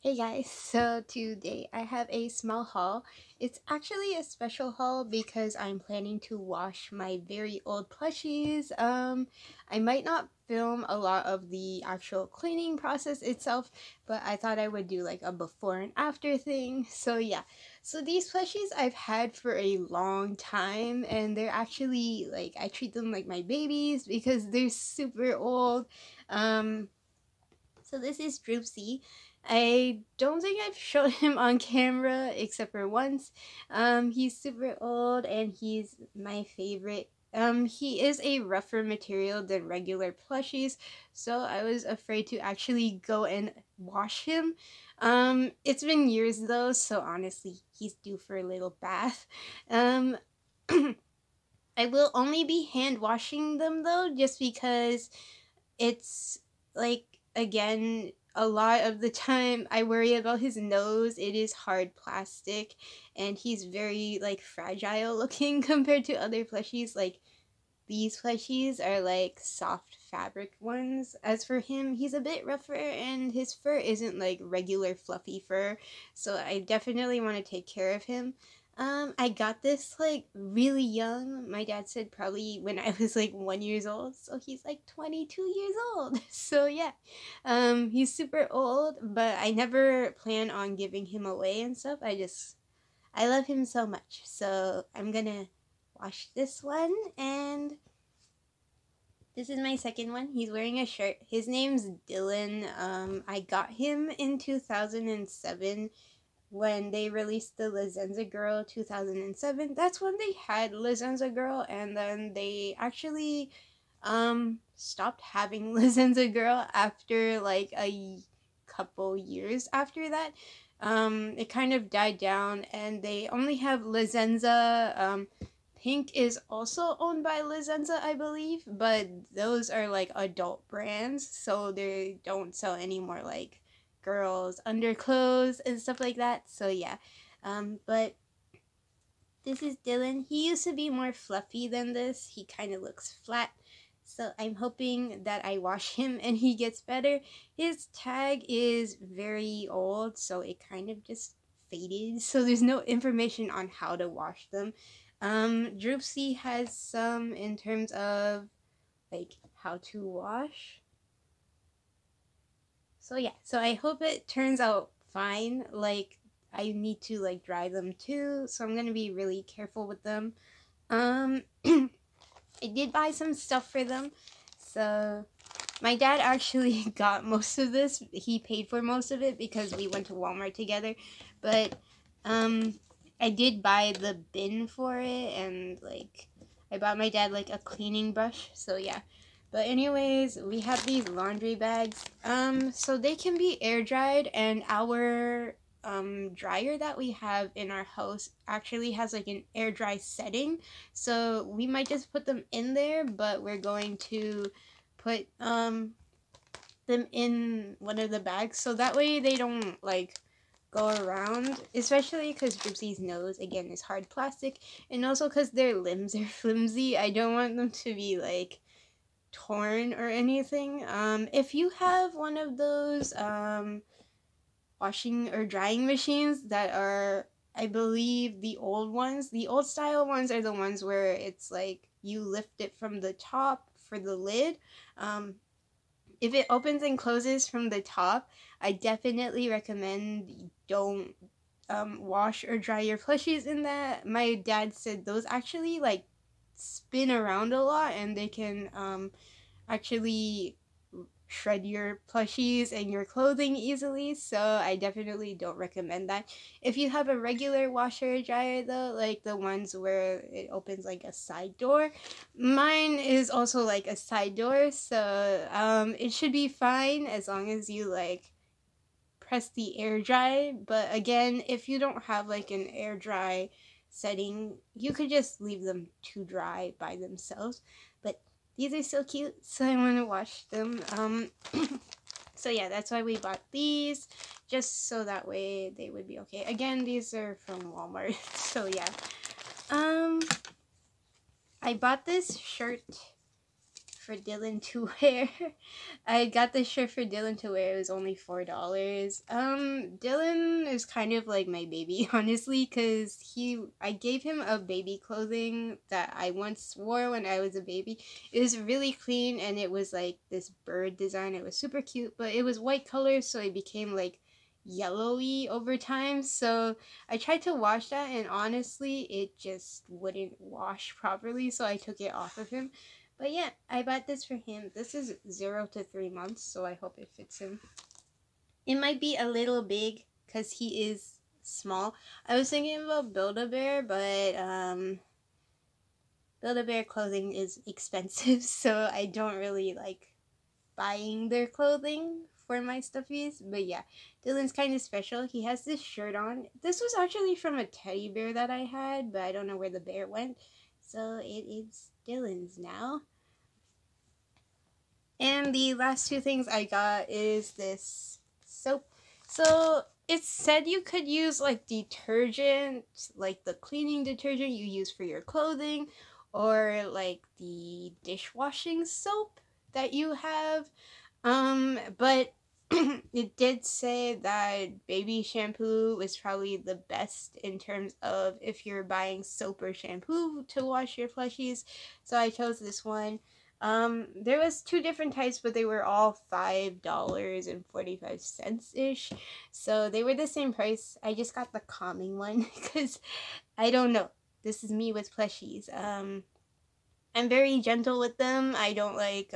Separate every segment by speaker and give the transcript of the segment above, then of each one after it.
Speaker 1: Hey guys, so today I have a small haul. It's actually a special haul because I'm planning to wash my very old plushies. I might not film a lot of the actual cleaning process itself, but I thought I would do like a before and after thing. So yeah, so these plushies I've had for a long time, and they're actually like, I treat them like my babies because they're super old. Um, so this is Droopsy. I don't think I've shown him on camera except for once. He's super old and he's my favorite. He is a rougher material than regular plushies, so I was afraid to actually go and wash him. It's been years though, so honestly, he's due for a little bath. Um, I will only be hand washing them though, just because it's like, again, a lot of the time I worry about his nose. It is hard plastic and he's very like fragile looking compared to other plushies. Like, these plushies are like soft fabric ones. As for him, he's a bit rougher and his fur isn't like regular fluffy fur, so I definitely want to take care of him. I got this like really young. My dad said probably when I was like 1 years old, so he's like 22 years old. So yeah, he's super old, but I never plan on giving him away and stuff. I love him so much, so I'm gonna wash this one. And this is my second one. He's wearing a shirt. His name's Dylan. I got him in 2007 when they released the Lizenza Girl 2007. That's when they had Lizenza Girl, and then they actually stopped having Lizenza Girl after like a couple years after that. It kind of died down and they only have Lizenza. Pink is also owned by Lizenza, I believe, but those are like adult brands, so they don't sell any more like girls underclothes and stuff like that. So yeah, but this is Dylan. He used to be more fluffy than this. He kind of looks flat. So I'm hoping that I wash him and he gets better. His tag is very old, so it kind of just faded. So there's no information on how to wash them. Droopsy has some in terms of like how to wash. So yeah, so I hope it turns out fine. Like, I need to like dry them too, so I'm gonna be really careful with them. I did buy some stuff for them. So my dad actually got most of this. He paid for most of it because we went to Walmart together. But I did buy the bin for it, and like I bought my dad like a cleaning brush. So yeah. But anyways, we have these laundry bags. So they can be air dried, and our dryer that we have in our house actually has like an air dry setting, so we might just put them in there, but we're going to put them in one of the bags so that way they don't like go around, especially because Gypsy's nose again is hard plastic, and also because their limbs are flimsy. I don't want them to be like torn or anything. If you have one of those washing or drying machines that are, I believe, the old ones. The old style ones are the ones where it's like you lift it from the top for the lid. If it opens and closes from the top, I definitely recommend you don't wash or dry your plushies in that. My dad said those actually like spin around a lot and they can actually shred your plushies and your clothing easily, so I definitely don't recommend that. If you have a regular washer or dryer though, like the ones where it opens like a side door, mine is also like a side door, so it should be fine as long as you like press the air dry. But again, if you don't have like an air dry setting, you could just leave them to dry by themselves. But these are so cute, so I want to wash them. So yeah, that's why we bought these, just so that way they would be okay. Again, these are from Walmart. So yeah, I bought this shirt for Dylan to wear. I got this shirt for Dylan to wear. It was only $4. Dylan is kind of like my baby, honestly, because I gave him a baby clothing that I once wore when I was a baby. It was really clean, and it was like this bird design. It was super cute, but it was white color, so it became like yellowy over time. So I tried to wash that, and honestly it just wouldn't wash properly, so I took it off of him. But yeah, I bought this for him. This is 0 to 3 months, so I hope it fits him. It might be a little big because he is small. I was thinking about Build-A-Bear, but Build-A-Bear clothing is expensive, so I don't really like buying their clothing for my stuffies. But yeah, Dylan's kind of special. He has this shirt on. This was actually from a teddy bear that I had, but I don't know where the bear went, so it is Dylan's now. And the last two things I got is this soap. So it said you could use like detergent, like the cleaning detergent you use for your clothing, or like the dishwashing soap that you have. But it did say that baby shampoo is probably the best in terms of if you're buying soap or shampoo to wash your plushies. So I chose this one. There was two different types, but they were all $5.45-ish. So they were the same price. I just got the calming one because I don't know. This is me with plushies. I'm very gentle with them. I don't like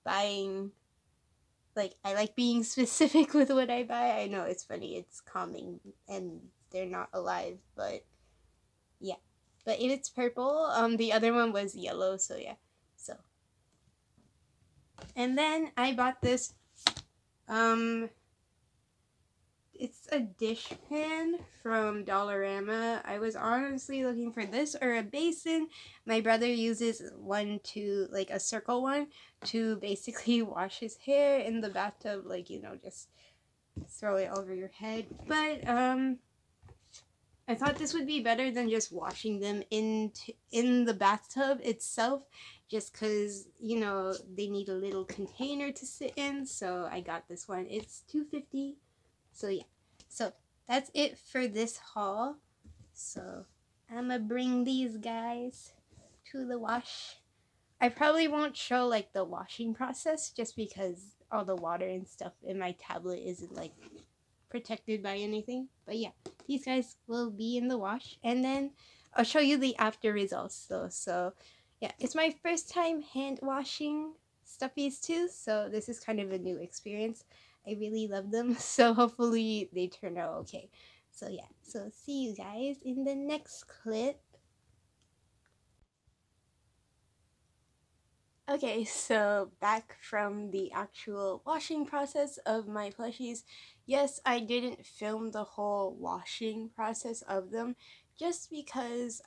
Speaker 1: buying, like, I like being specific with what I buy. I know it's funny, it's calming and they're not alive, but yeah. But if it's purple, the other one was yellow, so yeah. So, and then I bought this, it's a dish pan from Dollarama. I was honestly looking for this or a basin. My brother uses one to, like a circle one, to basically wash his hair in the bathtub, like, you know, just throw it over your head. But I thought this would be better than just washing them in the bathtub itself, just because, you know, they need a little container to sit in. So I got this one. It's $2.50. So yeah, so that's it for this haul. So I'm gonna bring these guys to the wash. I probably won't show like the washing process just because all the water and stuff in my tablet isn't like protected by anything. But yeah, these guys will be in the wash, and then I'll show you the after results though. So yeah, it's my first time hand washing stuffies too, so this is kind of a new experience. I really love them, so hopefully they turn out okay. So yeah, so see you guys in the next clip. Okay, so back from the actual washing process of my plushies. Yes, I didn't film the whole washing process of them just because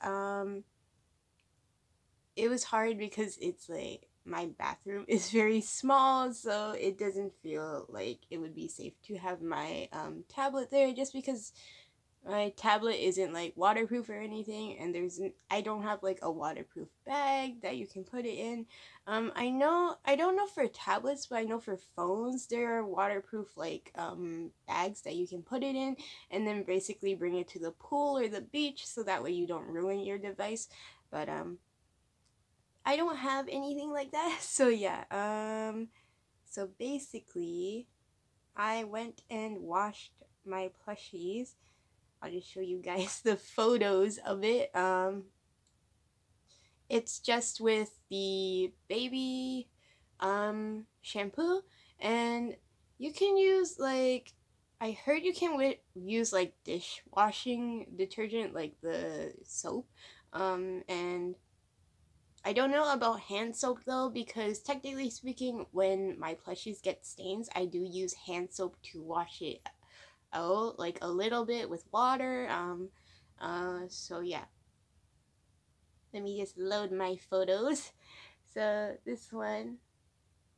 Speaker 1: it was hard because it's like my bathroom is very small, so it doesn't feel like it would be safe to have my tablet there, just because my tablet isn't like waterproof or anything, and I don't have like a waterproof bag that you can put it in. I don't know for tablets, but I know for phones there are waterproof like bags that you can put it in and then basically bring it to the pool or the beach, so that way you don't ruin your device. But I don't have anything like that. So yeah, so basically I went and washed my plushies. I'll just show you guys the photos of it. It's just with the baby shampoo, and you can use like, I heard you can use like dishwashing detergent, like the soap, and I don't know about hand soap though, because technically speaking, when my plushies get stains, I do use hand soap to wash it out, like a little bit with water. So yeah. Let me just load my photos. So this one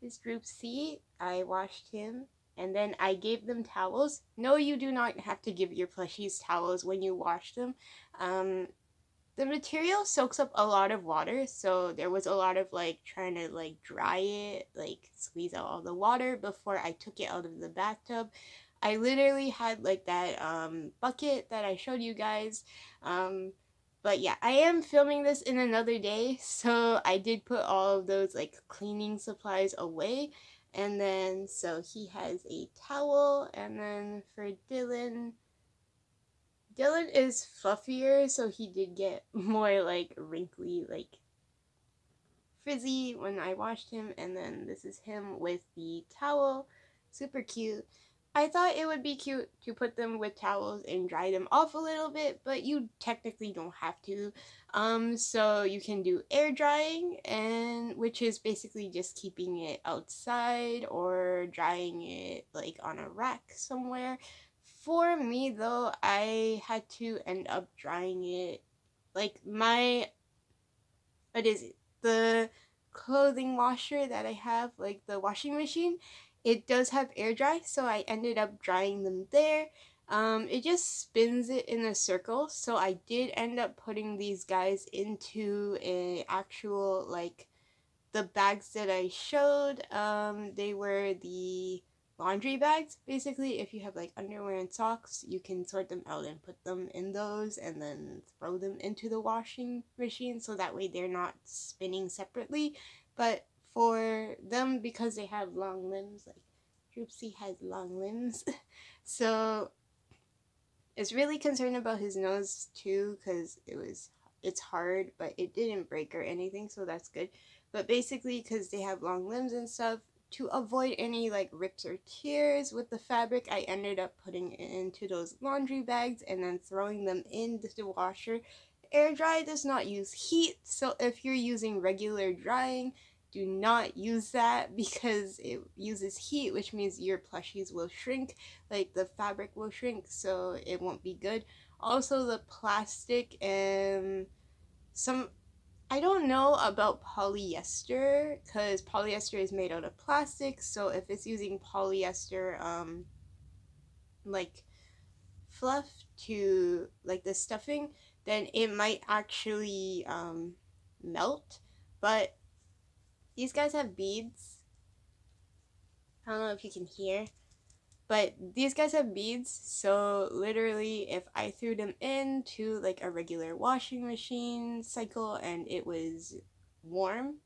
Speaker 1: is Droopsy. I washed him, and then I gave them towels. No, you do not have to give your plushies towels when you wash them. the material soaks up a lot of water, so there was a lot of like trying to like dry it, like squeeze out all the water before I took it out of the bathtub. I literally had like that bucket that I showed you guys. But yeah, I am filming this in another day, so I did put all of those like cleaning supplies away. And then so he has a towel, and then for Dylan is fluffier, so he did get more like wrinkly, like frizzy when I washed him. And then this is him with the towel, super cute. I thought it would be cute to put them with towels and dry them off a little bit, but you technically don't have to. So you can do air drying, and which is basically just keeping it outside or drying it like on a rack somewhere. For me though, I had to end up drying it like what is it? The clothing washer that I have, like the washing machine, it does have air dry, so I ended up drying them there. It just spins it in a circle, so I did end up putting these guys into a actual like the bags that I showed. They were the laundry bags. Basically, if you have like underwear and socks, you can sort them out and put them in those and then throw them into the washing machine, so that way they're not spinning separately. But for them, because they have long limbs, like Droopsy has long limbs, so it's really concerned about his nose too, because it's hard, but it didn't break or anything, so that's good. But basically, because they have long limbs and stuff, to avoid any like rips or tears with the fabric, I ended up putting it into those laundry bags and then throwing them into the washer. Air dry does not use heat, so if you're using regular drying, do not use that because it uses heat, which means your plushies will shrink, like the fabric will shrink, so it won't be good. Also, the plastic and some, I don't know about polyester, because polyester is made out of plastic, so if it's using polyester like fluff to like the stuffing, then it might actually melt. But these guys have beads. I don't know if you can hear, but these guys have beads, so literally if I threw them into like a regular washing machine cycle and it was warm,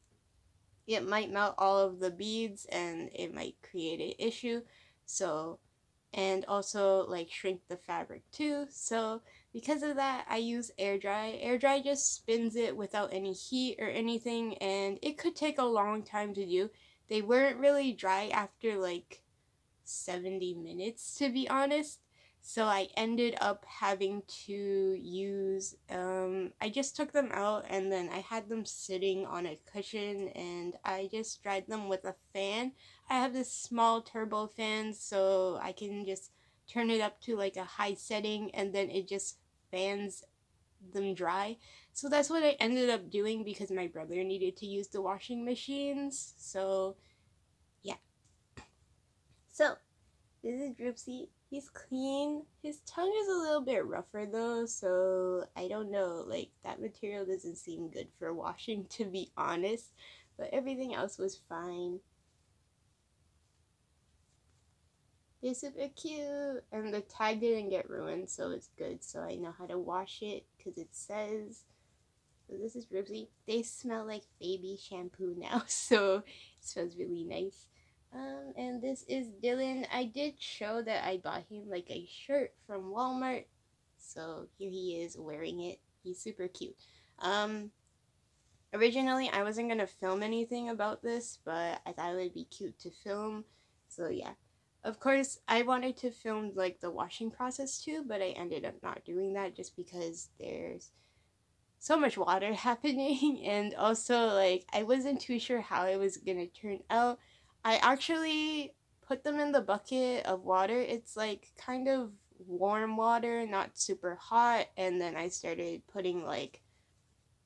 Speaker 1: it might melt all of the beads and it might create an issue. So, and also like shrink the fabric too. So because of that, I use air dry. Air dry just spins it without any heat or anything, and it could take a long time to do. They weren't really dry after like 70 minutes, to be honest. So I ended up having to use, I just took them out and then I had them sitting on a cushion and I just dried them with a fan. I have this small turbo fan, so I can just turn it up to like a high setting and then it just fans them dry. So that's what I ended up doing because my brother needed to use the washing machines. So yeah. So this is Droopsy. He's clean. His tongue is a little bit rougher though, so I don't know, like that material doesn't seem good for washing, to be honest, but everything else was fine. They're super cute, and the tag didn't get ruined, so it's good, so I know how to wash it because it says. So this is Droopsy. They smell like baby shampoo now, so it smells really nice. And this is Dylan. I did show that I bought him like a shirt from Walmart, so here he is wearing it. He's super cute. Originally I wasn't gonna film anything about this, but I thought it would be cute to film, so yeah. Of course, I wanted to film like the washing process too, but I ended up not doing that just because there's so much water happening, and also like I wasn't too sure how it was gonna turn out. I actually put them in the bucket of water. It's like kind of warm water, not super hot, and then I started putting like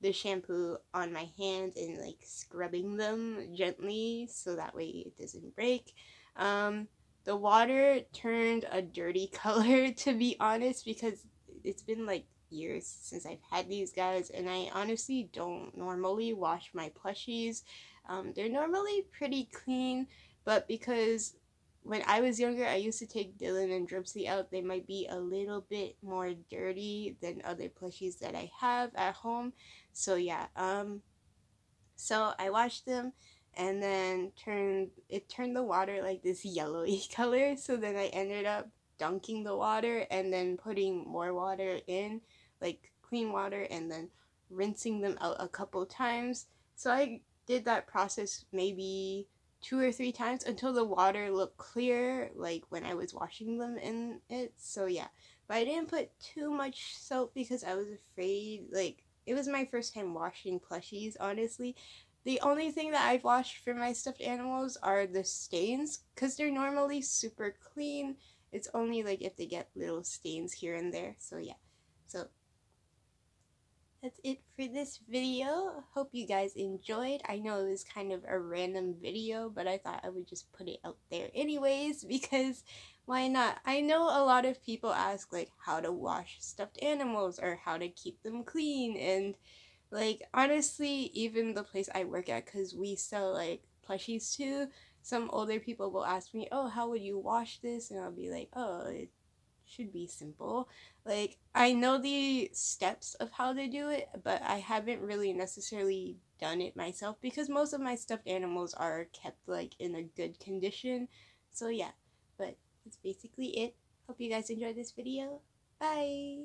Speaker 1: the shampoo on my hands and like scrubbing them gently so that way it doesn't break. The water turned a dirty color, to be honest, because it's been like years since I've had these guys, and I honestly don't normally wash my plushies. They're normally pretty clean, but because when I was younger, I used to take Dylan and Droopsy out, they might be a little bit more dirty than other plushies that I have at home. So yeah, so I washed them, and then turned the water like this yellowy color. So then I ended up dunking the water and then putting more water in, like clean water, and then rinsing them out a couple times. So I did that process maybe 2 or 3 times until the water looked clear, like when I was washing them in it. So yeah, but I didn't put too much soap because I was afraid, like, it was my first time washing plushies, honestly. The only thing that I've washed for my stuffed animals are the stains, because they're normally super clean. It's only like if they get little stains here and there. So yeah, so that's it for this video. Hope you guys enjoyed. I know it was kind of a random video, but I thought I would just put it out there anyways, because why not? I know a lot of people ask like how to wash stuffed animals or how to keep them clean, and like, honestly, even the place I work at, because we sell like plushies too, some older people will ask me, oh, how would you wash this? And I'll be like, oh, it should be simple. Like, I know the steps of how to do it, but I haven't really necessarily done it myself because most of my stuffed animals are kept like in a good condition. So yeah, but that's basically it. Hope you guys enjoyed this video. Bye!